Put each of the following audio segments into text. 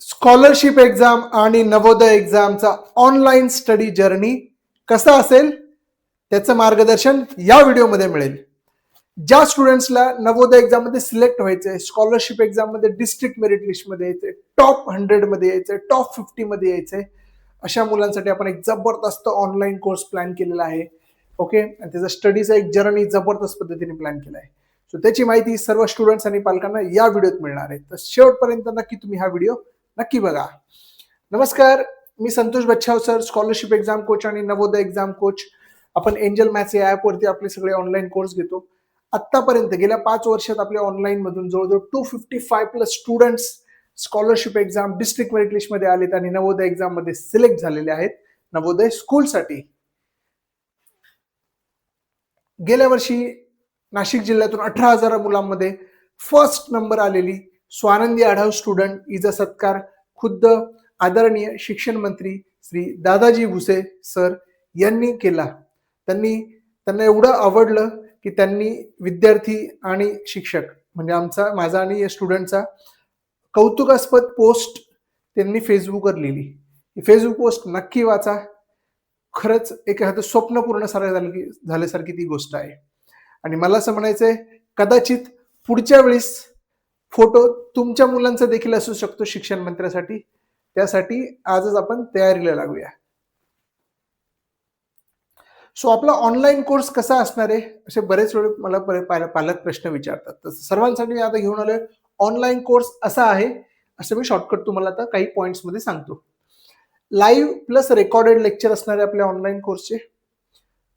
Scholarship exam आणि Navodaya एक्झामचा online study journey कसा असेल त्याचं मार्गदर्शन या व्हिडिओमध्ये मिळेल. ज्या स्टुडंट्सला नवोदय एक्झाम मध्ये सिलेक्ट व्हायचंय, स्कॉलरशिप एक्झाम मध्ये डिस्ट्रिक्ट मेरिट लिस्ट मध्ये यायचंय, टॉप 100 मध्ये यायचंय, टॉप 50 मध्ये यायचंय, अशा मुलांसाठी आपण एक जबरदस्त ऑनलाईन कोर्स प्लॅन केलेला आहे. ओके, आणि त्याचा स्टडीचा एक जर्नी जबरदस्त पद्धतीने प्लॅन केला आहे. सो त्याची माहिती सर्व स्टुडंट्स आणि पालकांना या व्हिडिओत मिळणार आहे. तर शेवटपर्यंत नक्की तुम्ही हा व्हिडिओ नक्की बघा. नमस्कार, मी Santosh Bachhav sir, scholarship exam coach आणि नवोदय एक्झाम कोच. आपण एंजल मॅथ्स या ॲपवरती आपले सगळे ऑनलाईन कोर्स घेतो. आतापर्यंत गेल्या 5 वर्षात आपल्या ऑनलाईन मधून जवळजवळ 255 plus students scholarship exam district merit list मध्ये आलेत आणि नवोदय एक्झाम मध्ये सिलेक्ट झालेले आहेत नवोदय स्कूलसाठी. गेल्या वर्षी नाशिक जिल्ह्यातून 18,000 मुलांमध्ये फर्स्ट नंबर आलेली स्वानंदी आढाव स्टुडंट हिचा सत्कार खुद्द आदरणीय शिक्षण मंत्री श्री दादाजी भुसे सर यांनी केला. त्यांना एवढं आवडलं की त्यांनी विद्यार्थी आणि शिक्षक म्हणजे माझा आणि या स्टुडंटचा कौतुकास्पद पोस्ट त्यांनी फेसबुकवर लिहिली. फेसबुक पोस्ट नक्की वाचा. खरंच एखादं स्वप्न पूर्ण झाल्यासारखी ती गोष्ट आहे. आणि मला असं म्हणायचंय, कदाचित पुढच्या वेळेस फोटो तुमच्या मुलांचा देखील असू शकतो शिक्षण मंत्र्यासाठी. त्यासाठी आजच आपण तयारीला लागूया. सो आपला ऑनलाईन कोर्स कसा असणार आहे असे बरेच वेळ मला पालक प्रश्न विचारतात. तर सर्वांसाठी आता घेऊन आलोय ऑनलाईन कोर्स असा आहे, असं मी शॉर्टकट तुम्हाला आता काही पॉइंट्स मध्ये सांगतो. लाईव्ह प्लस रेकॉर्डेड लेक्चर असणारे आपल्या ऑनलाईन कोर्सचे.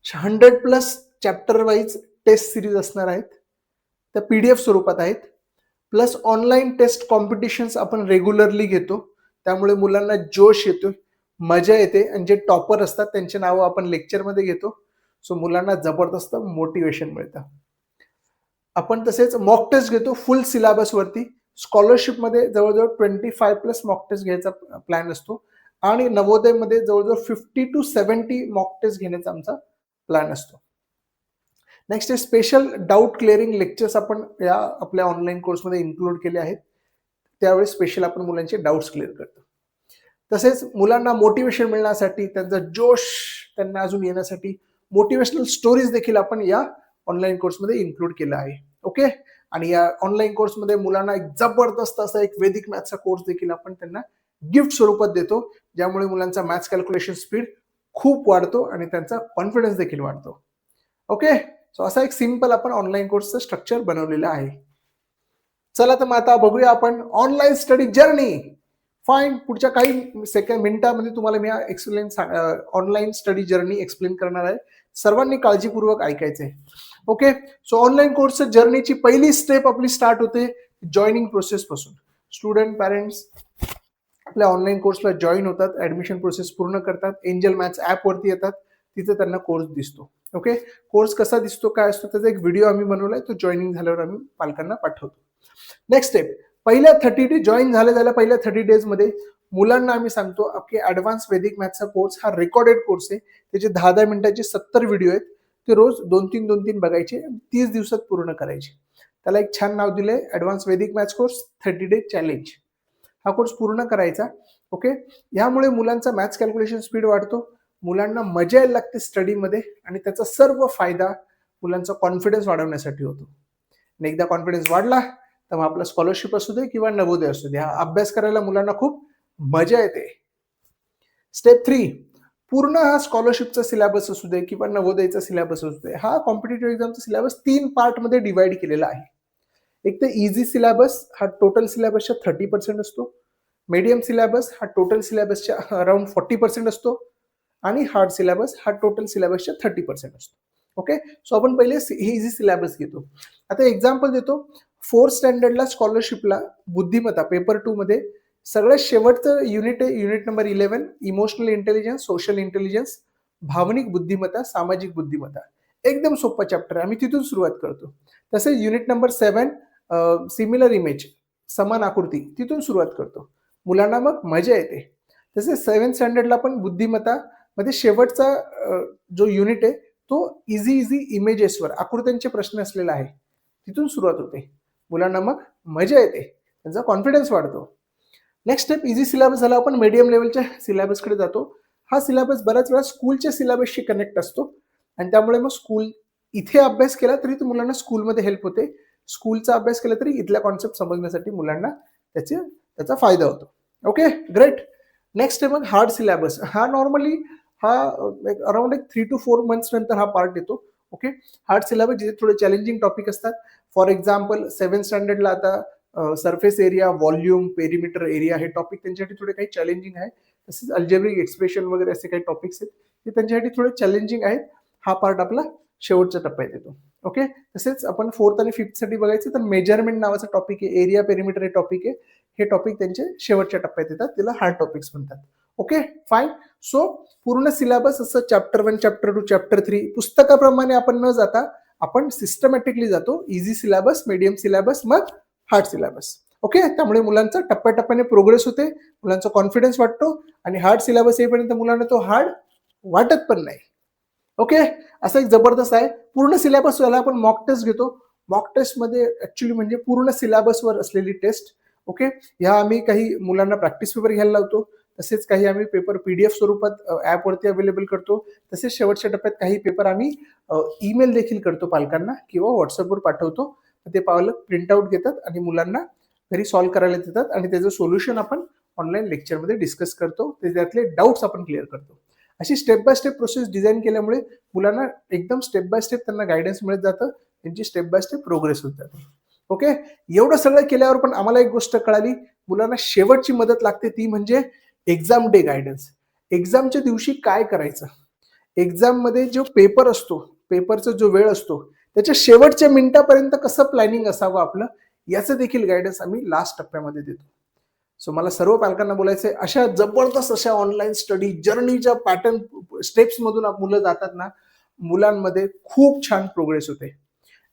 100 plus chapter wise test series असणार आहेत, त्या पीडीएफ स्वरूपात आहेत. प्लस ऑनलाईन टेस्ट कॉम्पिटिशन्स आपण रेग्युलरली घेतो, त्यामुळे मुलांना जोश येतो, मजा येते, आणि जे टॉपर असतात त्यांचे नावं आपण लेक्चरमध्ये घेतो. सो मुलांना जबरदस्त मोटिवेशन मिळतं. आपण तसेच मॉक टेस्ट घेतो फुल सिलेबस वरती. स्कॉलरशिप मध्ये जवळजवळ 25 प्लस मॉक टेस्ट घ्यायचा प्लॅन असतो आणि नवोदय मध्ये जवळजवळ 50 to 70 मॉक टेस्ट घेण्याचा आमचा प्लॅन असतो. नेक्स्ट आहे स्पेशल डाऊट क्लिअरिंग लेक्चर्स आपण या आपल्या ऑनलाईन कोर्समध्ये इन्क्लूड केले आहेत. त्यावेळेस स्पेशल आपण मुलांचे डाऊट्स क्लिअर करतो. तसेच मुलांना मोटिवेशन मिळण्यासाठी, त्यांचा जोश त्यांना अजून येण्यासाठी मोटिवेशनल स्टोरीज देखील आपण या ऑनलाईन कोर्समध्ये इन्क्लूड केला आहे. ओके, आणि या ऑनलाईन कोर्समध्ये मुलांना एक जबरदस्त असा एक वैदिक मॅथ्सचा कोर्स देखील आपण त्यांना गिफ्ट स्वरूपात देतो, ज्यामुळे मुलांचा मॅथ्स कॅल्क्युलेशन स्पीड खूप वाढतो आणि त्यांचा कॉन्फिडन्स देखील वाढतो. ओके, सो असा एक सिंपल आपण ऑनलाईन कोर्सचं स्ट्रक्चर बनवलेलं आहे. चला तर मग आता बघूया आपण ऑनलाईन स्टडी जर्नी. फाईन, पुढच्या काही मिनिटांमध्ये तुम्हाला मी ऑनलाईन स्टडी जर्नी एक्सप्लेन करणार आहे. सर्वांनी काळजीपूर्वक ऐकायचंय. ओके, सो ऑनलाईन कोर्सच्या जर्नीची पहिली स्टेप आपली स्टार्ट होते जॉईनिंग प्रोसेस पासून. स्टुडंट पॅरेंट्स आपल्या ऑनलाईन कोर्सला जॉईन होतात, ऍडमिशन प्रोसेस पूर्ण करतात, एंजल मॅथ्स ऍप वरती येतात, तिथे त्यांना कोर्स दिसतो. ओके, कोर्स कसा दिसतो, काय असतो, त्याचा एक व्हिडिओ आम्ही बनवलाय, तो जॉईनिंग झाल्यावर आम्ही पालकांना पाठवतो. नेक्स्ट स्टेप, पहिल्या 30 डे जॉईन झाल्या पहिल्या 30 डेज मध्ये मुलांना आम्ही सांगतो की ऍडव्हान्स वैदिक मॅथ्सचा कोर्स हा रेकॉर्डेड कोर्स आहे. त्याचे 10-10 मिनिटाचे 70 व्हिडिओ आहेत. ते रोज 2-3 बघायचे, 30 दिवसात पूर्ण करायचे. त्याला एक छान नाव दिलंय, ऍडव्हान्स वैदिक मॅथ्स कोर्स 30 डे चॅलेंज. हा कोर्स पूर्ण करायचा. ओके, यामुळे मुलांचा मॅथ्स कॅल्क्युलेशन स्पीड वाढतो, मुलांना मजा यायला लागते स्टडीमध्ये, आणि त्याचा सर्व फायदा मुलांचा कॉन्फिडन्स वाढवण्यासाठी होतो. आणि एकदा कॉन्फिडन्स वाढला तर मग आपला स्कॉलरशिप असू दे किंवा नवोदय असू दे, हा अभ्यास करायला मुलांना खूप मजा येते. स्टेप 3, पूर्ण हा स्कॉलरशिपचा सिलेबस असू दे किंवा नवोदयचा सिलेबस असू दे, हा कॉम्पिटिटिव्ह एक्झामचा सिलेबस 3 पार्ट मध्ये डिवाइड केलेला आहे. एक तर इझी सिलेबस, हा टोटल सिलेबसच्या 30% असतो. मीडियम सिलेबस हा टोटल सिलेबसच्या अराउंड 40% असतो, आणि हार्ड सिलेबस हा टोटल सिलेबसच्या 30% असतो. ओके, सो आपण पहिले इझी सिलेबस घेतो. आता एक्झाम्पल देतो. 4th स्टँडर्डला स्कॉलरशिपला बुद्धिमत्ता पेपर 2 मध्ये सगळ्यात शेवटचं युनिट आहे, unit number 11, emotional intelligence, social intelligence, भावनिक बुद्धिमत्ता, सामाजिक बुद्धिमत्ता. एकदम सोपा चॅप्टर आहे, आम्ही तिथून सुरुवात करतो. तसेच युनिट नंबर 7, सिमिलर इमेज, समान आकृती, तिथून सुरुवात करतो. मुलांना मग मजा येते. तसेच 7th स्टँडर्डला पण बुद्धिमत्ता मध्ये शेवटचा जो युनिट आहे तो इझी इमेजेसवर, आकृत्यांचे प्रश्न असलेला आहे, तिथून सुरुवात होते. मुलांना मग मजा येते, त्यांचा कॉन्फिडन्स वाढतो. नेक्स्ट स्टेप इझी सिलेबस झाला, आपण मीडियम लेवलच्या सिलेबसकडे जातो. हा सिलेबस बऱ्याच वेळा स्कूलच्या सिलेबसशी कनेक्ट असतो आणि त्यामुळे मग स्कूल इथे अभ्यास केला तरी तो मुलांना स्कूलमध्ये हेल्प होते. स्कूलचा अभ्यास केला तरी इथल्या कॉन्सेप्ट समजण्यासाठी मुलांना त्याचा फायदा होतो. Okay, great. नेक्स्ट आहे मग हार्ड सिलेबस. हा नॉर्मली अराउंड 3 to 4 मंथ्स नंतर हा पार्ट येतो. ओके, हार्ड सिलेबस जिथे थोडे चॅलेंजिंग टॉपिक असतात. फॉर एक्झाम्पल 7th स्टँडर्डला आता surface area, volume, perimeter area हे टॉपिक त्यांच्यासाठी थोडे काही चॅलेंजिंग आहे. तसेच अल्जेब्रिक एक्सप्रेशन वगैरे असे काही टॉपिक्स आहेत ते त्यांच्यासाठी थोडे चॅलेंजिंग आहेत. हा पार्ट आपला शेवटच्या टप्प्यात येतो. ओके, तसेच आपण 4th आणि 5th साठी बघायचं तर मेजरमेंट नावाचा टॉपिक आहे, एरिया पेरिमीटर हे टॉपिक आहे. हे टॉपिक त्यांचे शेवटच्या टप्प्यात येतात, त्याला हार्ड टॉपिक्स म्हणतात. Okay, fine. सो पूर्ण सिलेबस असं चॅप्टर 1, चॅप्टर 2, चॅप्टर 3 पुस्तकाप्रमाणे आपण न जाता आपण सिस्टमॅटिकली जातो. इझी सिलेबस, मीडियम सिलेबस, मग हार्ड सिलेबस. ओके, त्यामुळे मुलांचा टप्प्याटप्प्याने प्रोग्रेस होते, मुलांचा कॉन्फिडन्स वाटतो आणि हार्ड सिलेबस येईपर्यंत मुलांना तो हार्ड वाटत पण नाही. ओके, असं एक जबरदस्त आहे. पूर्ण सिलेबस व्हायला आपण मॉक टेस्ट घेतो. मॉक टेस्ट मध्ये ऍक्च्युली म्हणजे पूर्ण सिलेबसवर असलेली टेस्ट. ओके, ह्या आम्ही काही मुलांना प्रॅक्टिस पेपर घ्यायला लावतो, तसेच काही आम्ही पेपर पीडीएफ स्वरूपात ऍपवरती अवेलेबल करतो. तसेच शेवटच्या टप्प्यात काही पेपर आम्ही ईमेल देखील करतो पालकांना किंवा व्हॉट्सअपवर पाठवतो. ते पालक प्रिंटआउट घेतात आणि मुलांना घरी सॉल्व्ह करायला देतात आणि त्याचं सोल्युशन आपण ऑनलाईन लेक्चरमध्ये डिस्कस करतो. त्यातले डाऊट्स आपण क्लिअर करतो. अशी step by step process design केल्यामुळे मुलांना एकदम स्टेप बाय स्टेप त्यांना गायडन्स मिळत जातं, त्यांची स्टेप बाय स्टेप प्रोग्रेस होत जाते. ओके, एवढं सगळं केल्यावर पण आम्हाला एक गोष्ट कळाली, मुलांना शेवटची मदत लागते, ती म्हणजे एक्झाम डे गायडन्स. एक्झामच्या दिवशी काय करायचं, एक्झाम मध्ये जो पेपर असतो, पेपरचा जो वेळ असतो त्याच्या शेवटच्या मिनिटापर्यंत कसं प्लॅनिंग असावं आपलं, याचं देखील गायडन्स आम्ही लास्ट टप्प्यामध्ये देतो. सो मला सर्व पालकांना बोलायचंय, अशा जबरदस्त अशा ऑनलाईन स्टडी जर्नीच्या पॅटर्न स्टेप्स मधून मुलं जातात ना, मुलांमध्ये खूप छान प्रोग्रेस होते.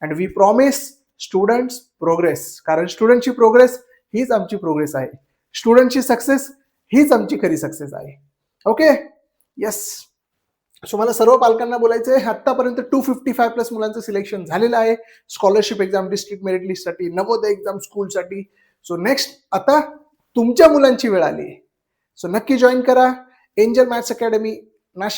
And we promise students progress, कारण स्टुडंटची प्रोग्रेस हीच आमची प्रोग्रेस आहे. स्टुडंटची सक्सेस हीच आमची खरी सक्सेस आहे. Okay, yes. सो मला सर्व पालकांना बोलायचंय, आतापर्यंत 255 प्लस मुलांचं सिलेक्शन झालेलं आहे स्कॉलरशिप एक्झाम, डिस्ट्रिक्ट मेरिट लिस्टसाठी, नवोदय एक्झाम स्कूलसाठी. सो नेक्स्ट आता तुमच्या मुलांची वेळ आली आहे. सो नक्की जॉईन करा एंजल मॅथ्स अकॅडमी नाशिक.